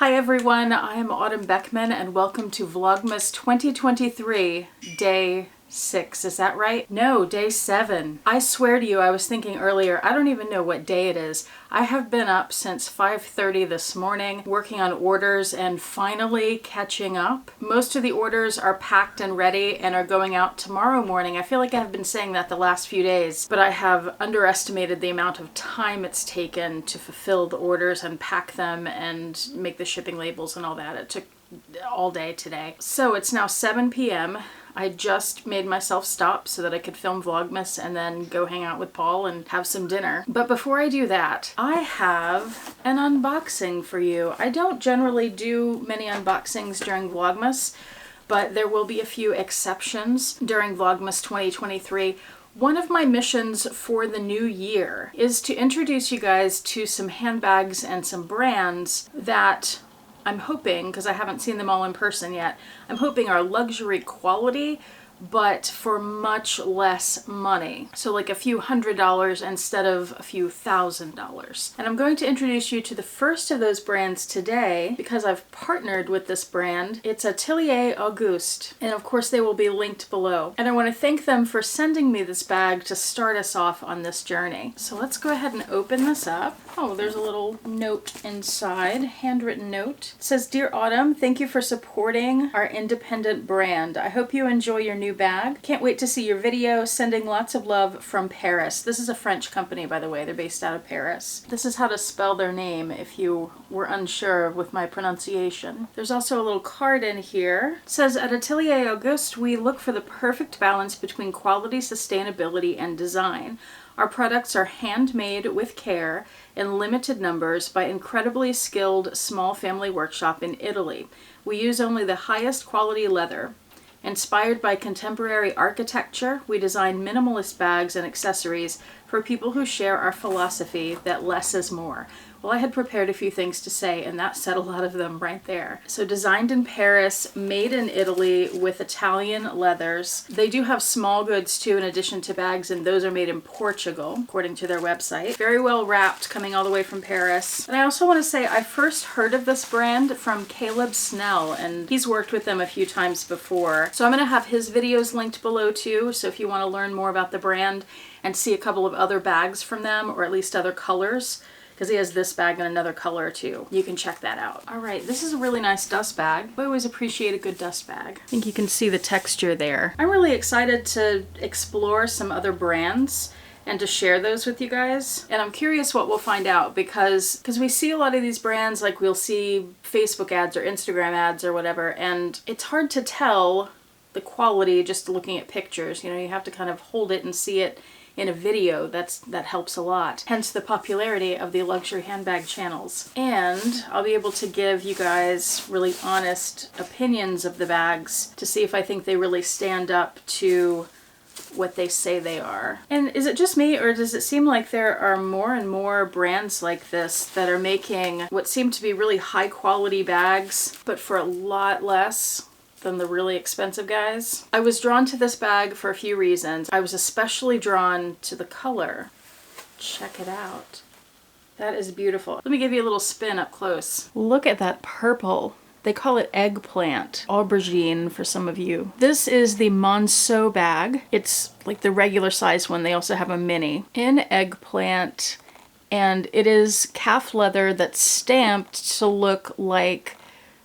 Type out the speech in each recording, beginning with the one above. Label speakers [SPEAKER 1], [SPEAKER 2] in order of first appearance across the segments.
[SPEAKER 1] Hi everyone, I am Autumn Beckman and welcome to Vlogmas 2023, day 6. Is that right? No, day 7. I swear to you, I was thinking earlier, I don't even know what day it is. I have been up since 5:30 this morning working on orders and finally catching up. Most of the orders are packed and ready and are going out tomorrow morning. I feel like I've been saying that the last few days, but I have underestimated the amount of time it's taken to fulfill the orders and pack them and make the shipping labels and all that. It took all day today. So it's now 7 p.m. I just made myself stop so that I could film Vlogmas and then go hang out with Paul and have some dinner. But before I do that, I have an unboxing for you. I don't generally do many unboxings during Vlogmas, but there will be a few exceptions during Vlogmas 2023. One of my missions for the new year is to introduce you guys to some handbags and some brands that I'm hoping, because I haven't seen them all in person yet, I'm hoping are luxury quality, but for much less money. So like a few $100s instead of a few $1,000s. And I'm going to introduce you to the first of those brands today because I've partnered with this brand. It's Ateliers Auguste. And of course they will be linked below. And I want to thank them for sending me this bag to start us off on this journey. So let's go ahead and open this up. Oh, there's a little note inside, handwritten note. It says, "Dear Autumn, thank you for supporting our independent brand. I hope you enjoy your new bag. Can't wait to see your video. Sending lots of love from Paris." This is a French company, by the way. They're based out of Paris. This is how to spell their name if you were unsure with my pronunciation. There's also a little card in here. It says, "At Ateliers Auguste, we look for the perfect balance between quality, sustainability, and design. Our products are handmade with care in limited numbers by incredibly skilled small family workshop in Italy. We use only the highest quality leather. Inspired by contemporary architecture, we design minimalist bags and accessories for people who share our philosophy that less is more." Well, I had prepared a few things to say, and that said a lot of them right there. So designed in Paris, made in Italy with Italian leathers. They do have small goods too, in addition to bags, and those are made in Portugal, according to their website. Very well wrapped, coming all the way from Paris. And I also want to say I first heard of this brand from Caleb Snell, and he's worked with them a few times before. So I'm going to have his videos linked below too, so if you want to learn more about the brand and see a couple of other bags from them, or at least other colors, because he has this bag in another color too. You can check that out. All right, this is a really nice dust bag. I always appreciate a good dust bag. I think you can see the texture there. I'm really excited to explore some other brands and to share those with you guys. And I'm curious what we'll find out because we see a lot of these brands, like we'll see Facebook ads or Instagram ads or whatever, and it's hard to tell the quality just looking at pictures. You know, you have to kind of hold it and see it in a video. That helps a lot. Hence the popularity of the luxury handbag channels. And I'll be able to give you guys really honest opinions of the bags to see if I think they really stand up to what they say they are. And is it just me, or does it seem like there are more and more brands like this that are making what seem to be really high quality bags, but for a lot less than the really expensive guys? I was drawn to this bag for a few reasons. I was especially drawn to the color. Check it out. That is beautiful. Let me give you a little spin up close. Look at that purple. They call it eggplant, aubergine for some of you. This is the Monceau bag. It's like the regular size one. They also have a mini in eggplant, and it is calf leather that's stamped to look like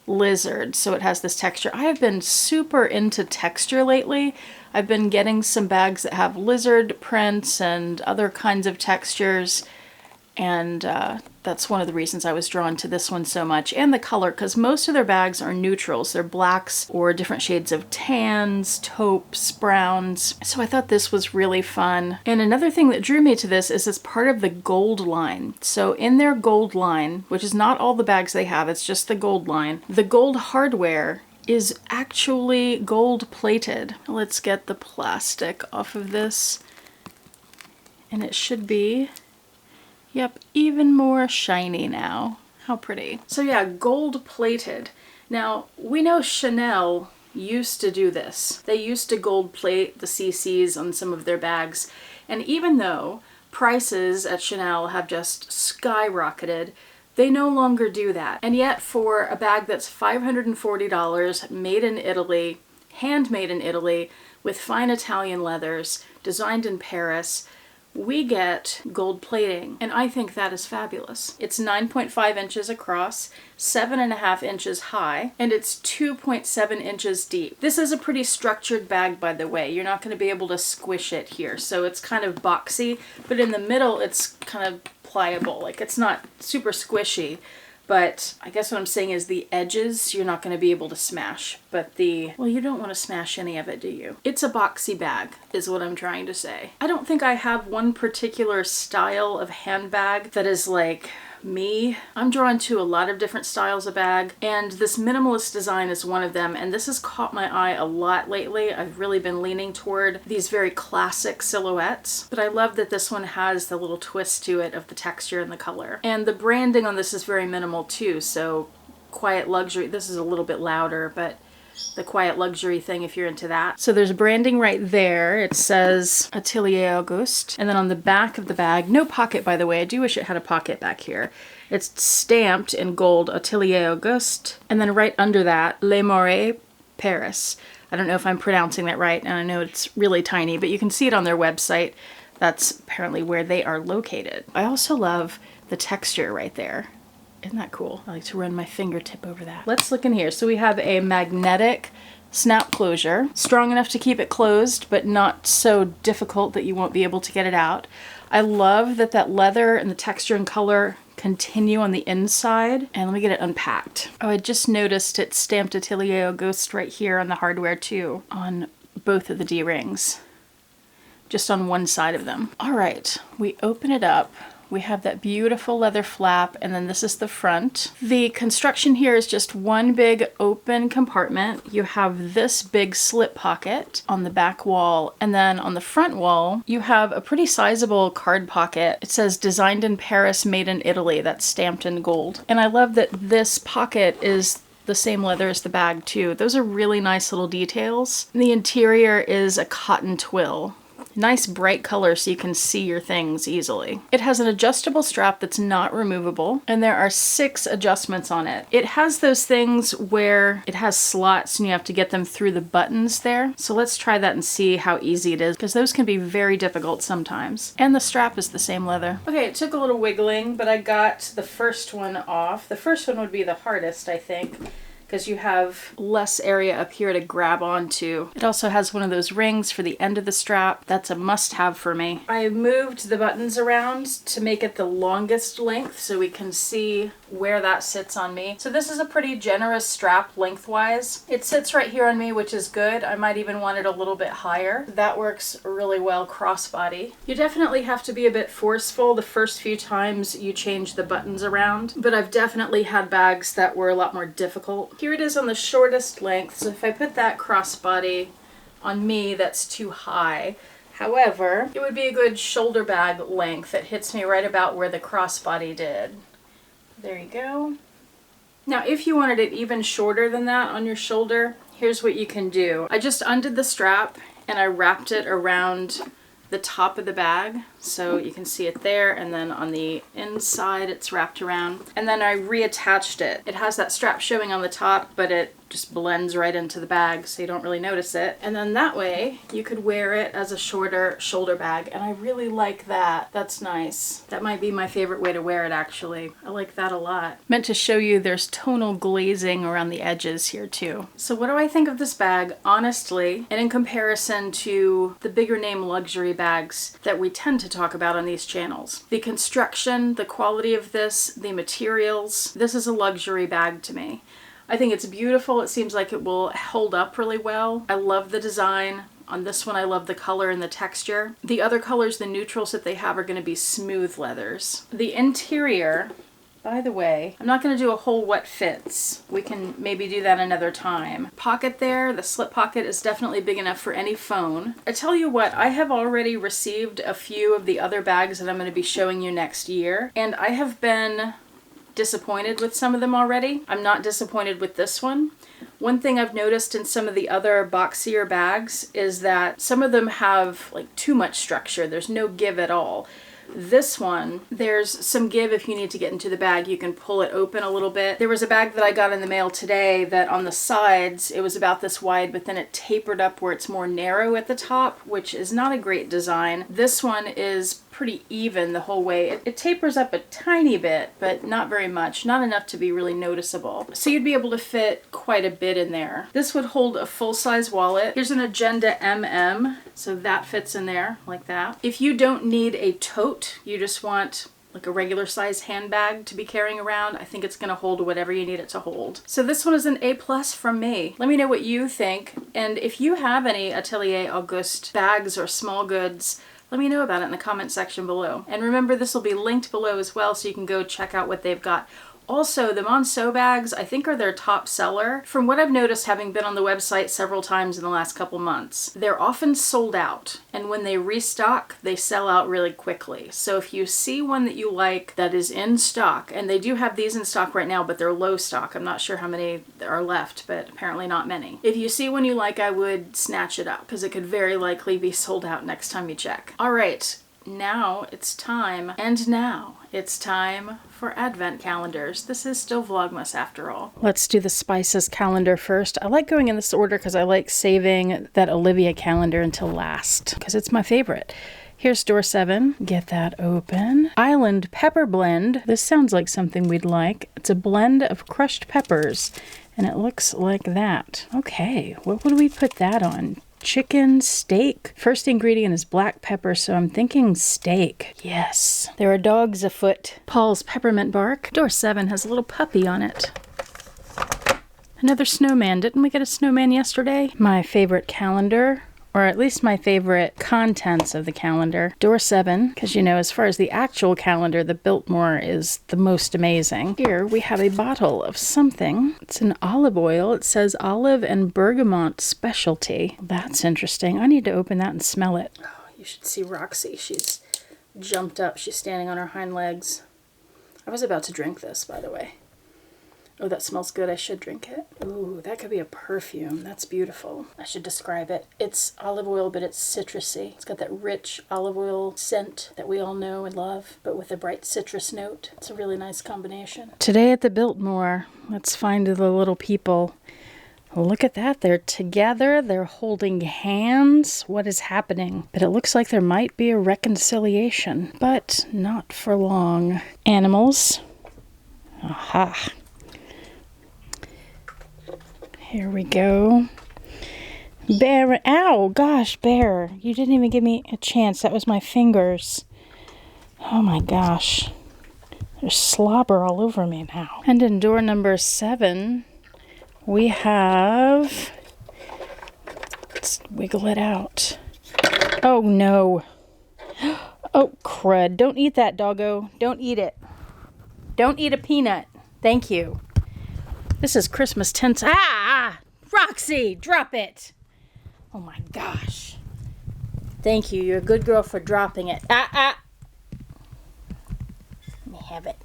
[SPEAKER 1] lizard, so it has this texture. I have been super into texture lately. I've been getting some bags that have lizard prints and other kinds of textures, and that's one of the reasons I was drawn to this one so much, and the color, because most of their bags are neutrals. They're blacks or different shades of tans, taupes, browns. So I thought this was really fun. And another thing that drew me to this is it's part of the gold line. So in their gold line, which is not all the bags they have, it's just the gold line, the gold hardware is actually gold plated. Let's get the plastic off of this, and it should be, yep, even more shiny now. How pretty. So yeah, gold plated. Now, we know Chanel used to do this. They used to gold plate the CCs on some of their bags. And even though prices at Chanel have just skyrocketed, They no longer do that. And yet for a bag that's $540, made in Italy, handmade in Italy, with fine Italian leathers, designed in Paris, we get gold plating, and I think that is fabulous. It's 9.5 inches across, 7.5 inches high, and it's 2.7 inches deep. This is a pretty structured bag, by the way. You're not going to be able to squish it here, so it's kind of boxy, but in the middle it's kind of pliable. Like, it's not super squishy, but I guess what I'm saying is the edges you're not going to be able to smash, but well, you don't want to smash any of it, do you? It's a boxy bag is what I'm trying to say. I don't think I have one particular style of handbag that is like me. I'm drawn to a lot of different styles of bag, and this minimalist design is one of them, and this has caught my eye a lot lately. I've really been leaning toward these very classic silhouettes, but I love that this one has the little twist to it of the texture and the color. And the branding on this is very minimal too, so quiet luxury. This is a little bit louder, but the quiet luxury thing if you're into that. So there's branding right there. It says Ateliers Auguste. And then on the back of the bag, no pocket by the way, I do wish it had a pocket back here. It's stamped in gold, Ateliers Auguste. And then right under that, Les Marais, Paris. I don't know if I'm pronouncing that right, and I know it's really tiny, but you can see it on their website. That's apparently where they are located. I also love the texture right there. Isn't that cool? I like to run my fingertip over that. Let's look in here. So we have a magnetic snap closure, strong enough to keep it closed, but not so difficult that you won't be able to get it out. I love that that leather and the texture and color continue on the inside. And let me get it unpacked. Oh, I just noticed it's stamped Ateliers Auguste right here on the hardware too, on both of the D-rings, just on one side of them. All right, we open it up. We have that beautiful leather flap, and then this is the front. The construction here is just one big open compartment. You have this big slip pocket on the back wall, and then on the front wall, you have a pretty sizable card pocket. It says designed in Paris, made in Italy. That's stamped in gold. And I love that this pocket is the same leather as the bag too. Those are really nice little details. And the interior is a cotton twill. Nice bright color so you can see your things easily. It has an adjustable strap that's not removable, and there are 6 adjustments on it. It has those things where it has slots and you have to get them through the buttons there. So let's try that and see how easy it is, because those can be very difficult sometimes. And the strap is the same leather. Okay, it took a little wiggling, but I got the first one off. The first one would be the hardest, I think, because you have less area up here to grab onto. It also has one of those rings for the end of the strap. That's a must-have for me. I moved the buttons around to make it the longest length so we can see where that sits on me. So this is a pretty generous strap lengthwise. It sits right here on me, which is good. I might even want it a little bit higher. That works really well crossbody. You definitely have to be a bit forceful the first few times you change the buttons around, but I've definitely had bags that were a lot more difficult. Here it is on the shortest length, so if I put that crossbody on me, that's too high. However, it would be a good shoulder bag length. It hits me right about where the crossbody did. There you go. Now, if you wanted it even shorter than that on your shoulder, here's what you can do. I just undid the strap and I wrapped it around the top of the bag, so you can see it there, and then on the inside it's wrapped around, and then I reattached it. It has that strap showing on the top, but it just blends right into the bag so you don't really notice it. And then that way you could wear it as a shorter shoulder bag, and I really like that. That's nice. That might be my favorite way to wear it, actually. I like that a lot. Meant to show you there's tonal glazing around the edges here too. So what do I think of this bag, honestly, and in comparison to the bigger name luxury bags that we tend to talk about on these channels? The construction, the quality of this, the materials, this is a luxury bag to me. I think it's beautiful. It seems like it will hold up really well. I love the design. On this one, I love the color and the texture. The other colors, the neutrals that they have, are going to be smooth leathers. The interior, by the way, I'm not going to do a whole what fits. We can maybe do that another time. Pocket there, the slip pocket is definitely big enough for any phone. I tell you what, I have already received a few of the other bags that I'm going to be showing you next year, and I have been disappointed with some of them already. I'm not disappointed with this one. One thing I've noticed in some of the other boxier bags is that some of them have like too much structure. There's no give at all. This one, there's some give if you need to get into the bag. You can pull it open a little bit. There was a bag that I got in the mail today that on the sides, it was about this wide, but then it tapered up where it's more narrow at the top, which is not a great design. This one is pretty even the whole way. It tapers up a tiny bit, but not very much, not enough to be really noticeable. So you'd be able to fit quite a bit in there. This would hold a full-size wallet. Here's an Agenda MM, so that fits in there like that. If you don't need a tote, you just want like a regular size handbag to be carrying around, I think it's gonna hold whatever you need it to hold. So this one is an A+ from me. Let me know what you think, and if you have any Ateliers Auguste bags or small goods, let me know about it in the comment section below. And remember, this will be linked below as well, so you can go check out what they've got. Also, the Monceau bags, I think, are their top seller. From what I've noticed, having been on the website several times in the last couple months, they're often sold out. And when they restock, they sell out really quickly. So if you see one that you like that is in stock, and they do have these in stock right now, but they're low stock. I'm not sure how many there are left, but apparently not many. If you see one you like, I would snatch it up, because it could very likely be sold out next time you check. All right. Now it's time, and now it's time for advent calendars. This is still Vlogmas after all. Let's do the spices calendar first. I like going in this order because I like saving that Olivia calendar until last, because it's my favorite. Here's door 7. Get that open. Island pepper blend. This sounds like something we'd like. It's a blend of crushed peppers, and it looks like that. Okay, what would we put that on? Chicken, steak. First ingredient is black pepper, so I'm thinking steak. Yes. There are dogs afoot. Paul's peppermint bark. Door 7 has a little puppy on it. Another snowman. Didn't we get a snowman yesterday? My favorite calendar, or at least my favorite contents of the calendar. Door 7, because you know, as far as the actual calendar, the Biltmore is the most amazing. Here we have a bottle of something. It's an olive oil. It says olive and bergamot specialty. That's interesting. I need to open that and smell it. Oh, you should see Roxy. She's jumped up. She's standing on her hind legs. I was about to drink this, by the way. Oh, that smells good. I should drink it. Ooh, that could be a perfume. That's beautiful. I should describe it. It's olive oil, but it's citrusy. It's got that rich olive oil scent that we all know and love, but with a bright citrus note. It's a really nice combination. Today at the Biltmore, let's find the little people. Look at that. They're together. They're holding hands. What is happening? But it looks like there might be a reconciliation, but not for long. Animals. Aha. Here we go. Bear. Ow, gosh, Bear. You didn't even give me a chance. That was my fingers. Oh my gosh. There's slobber all over me now. And in door number 7, we have... Let's wiggle it out. Oh no. Oh, crud. Don't eat that, doggo. Don't eat it. Don't eat a peanut. Thank you. This is Christmas tinsel. Ah! Roxy, drop it. Oh my gosh. Thank you. You're a good girl for dropping it. Let me have it.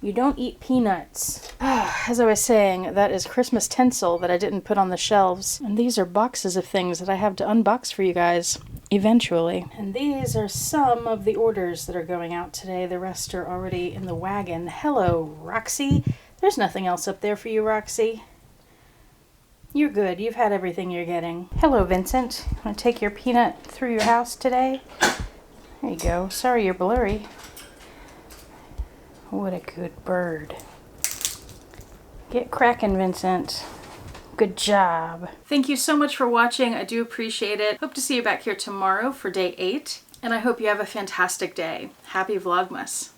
[SPEAKER 1] You don't eat peanuts. As I was saying, that is Christmas tinsel that I didn't put on the shelves. And these are boxes of things that I have to unbox for you guys eventually. And these are some of the orders that are going out today. The rest are already in the wagon. Hello, Roxy. There's nothing else up there for you, Roxy. You're good. You've had everything you're getting. Hello, Vincent. Want to take your peanut through your house today? There you go. Sorry you're blurry. What a good bird. Get cracking, Vincent. Good job. Thank you so much for watching. I do appreciate it. Hope to see you back here tomorrow for day 8. And I hope you have a fantastic day. Happy Vlogmas.